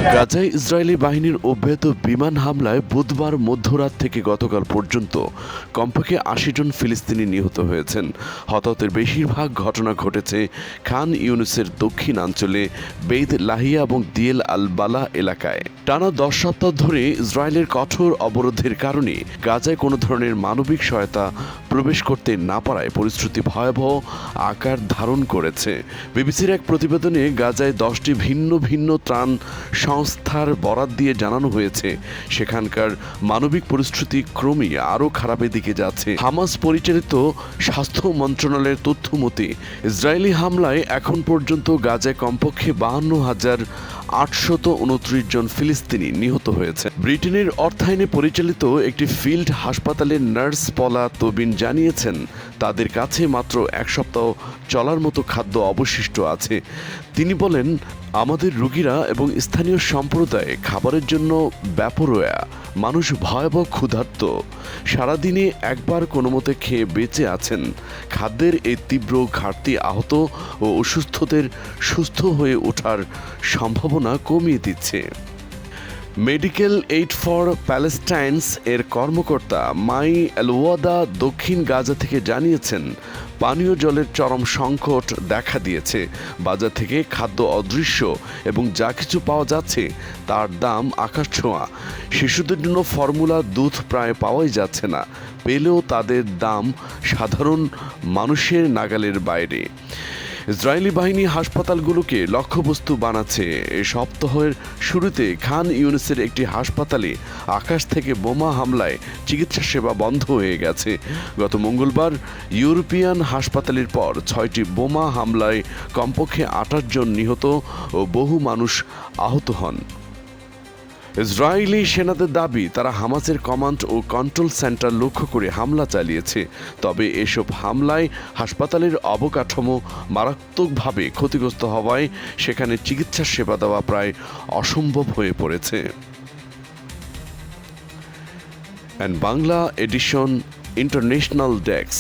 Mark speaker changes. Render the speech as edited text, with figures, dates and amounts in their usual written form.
Speaker 1: গাজায় ইসরায়েলি বাহিনীর অব্যাহত বিমান হামলায় বুধবার মধ্যরাত থেকে গতকাল পর্যন্ত কমপক্ষে ৮০ জন ফিলিস্তিনি নিহত হয়েছেন। হতাহতের বেশিরভাগ ঘটনা ঘটেছে খান ইউনুসের দক্ষিণাঞ্চলে বেইত লাহিয়া এবং দিয়েল আল বালা এলাকায়। টানা ১০ সপ্তাহ ধরে ইসরায়েলের কঠোর অবরোধের কারণে গাজায় কোনো ধরনের মানবিক সহায়তা প্রবেশ করতে না পারায় পরিস্থিতি ভয়াবহ আকার ধারণ করেছে। বিবিসির এক প্রতিবেদনে গাজায় ১০টি ভিন্ন ভিন্ন ত্রাণ সংস্থার বরাত দিয়ে জানানো হয়েছে সেখানকার মানবিক পরিস্থিতি ক্রমেই আরও খারাপের দিকে যাচ্ছে। হামাস পরিচালিত স্বাস্থ্য মন্ত্রণালয়ের তথ্য মতে ইসরায়েলি হামলায় এখন পর্যন্ত গাজায় কমপক্ষে ৫২,৮২৯ জন ফিলিস্তিনি নিহত হয়েছে। ব্রিটেনের অর্থায়নে পরিচালিত একটি ফিল্ড হাসপাতালের নার্স পলা তবিন জানিয়েছেন তাদের কাছে মাত্র এক সপ্তাহ চলার মতো খাদ্য অবশিষ্ট আছে। তিনি বলেন, আমাদের রোগীরা এবং স্থানীয় সম্প্রদায় খাবারের জন্য বেপরোয়া, মানুষ ভয়াবহ ক্ষুধার্ত, সারাদিনে একবার কোনো মতে খেয়ে বেঁচে আছেন। খাদ্যের এই তীব্র ঘাটতি আহত ও অসুস্থদের সুস্থ হয়ে ওঠার সম্ভাবনা কমিয়ে দিচ্ছে। মেডিকেল এইড ফর প্যালেস্টাইনস এর কর্মকর্তা মাই এলওয়াদা দক্ষিণ গাজা থেকে জানিয়েছেন পানীয় জলের চরম সংকট দেখা দিয়েছে। বাজার থেকে খাদ্য অদৃশ্য এবং যা কিছু পাওয়া যাচ্ছে তার দাম আকাশছোঁয়া। শিশুদের জন্য ফর্মুলা দুধ প্রায় পাওয়াই যাচ্ছে না, পেলেও তাদের দাম সাধারণ মানুষের নাগালের বাইরে। ইসরায়েলি বাহিনী হাসপাতালগুলোকে লক্ষ্যবস্তু বানাচ্ছে। এই সপ্তাহের শুরুতে খান ইউনুসের একটি হাসপাতালে আকাশ থেকে বোমা হামলায় চিকিৎসা সেবা বন্ধ হয়ে গেছে। গত মঙ্গলবার ইউরোপিয়ান হাসপাতালের পর ৬টি বোমা হামলায় কমপক্ষে ২৮ জন নিহত ও বহু মানুষ আহত হন। ইসরায়েলি সেনাদের দাবি তারা হামাসের কমান্ড ও কন্ট্রোল সেন্টার লক্ষ্য করে হামলা চালিয়েছে। তবে এসব হামলায় হাসপাতালের অবকাঠামো মারাত্মকভাবে ক্ষতিগ্রস্ত হওয়ায় সেখানে চিকিৎসা সেবা দেওয়া প্রায় অসম্ভব হয়ে পড়েছে। Bangla edition international desk.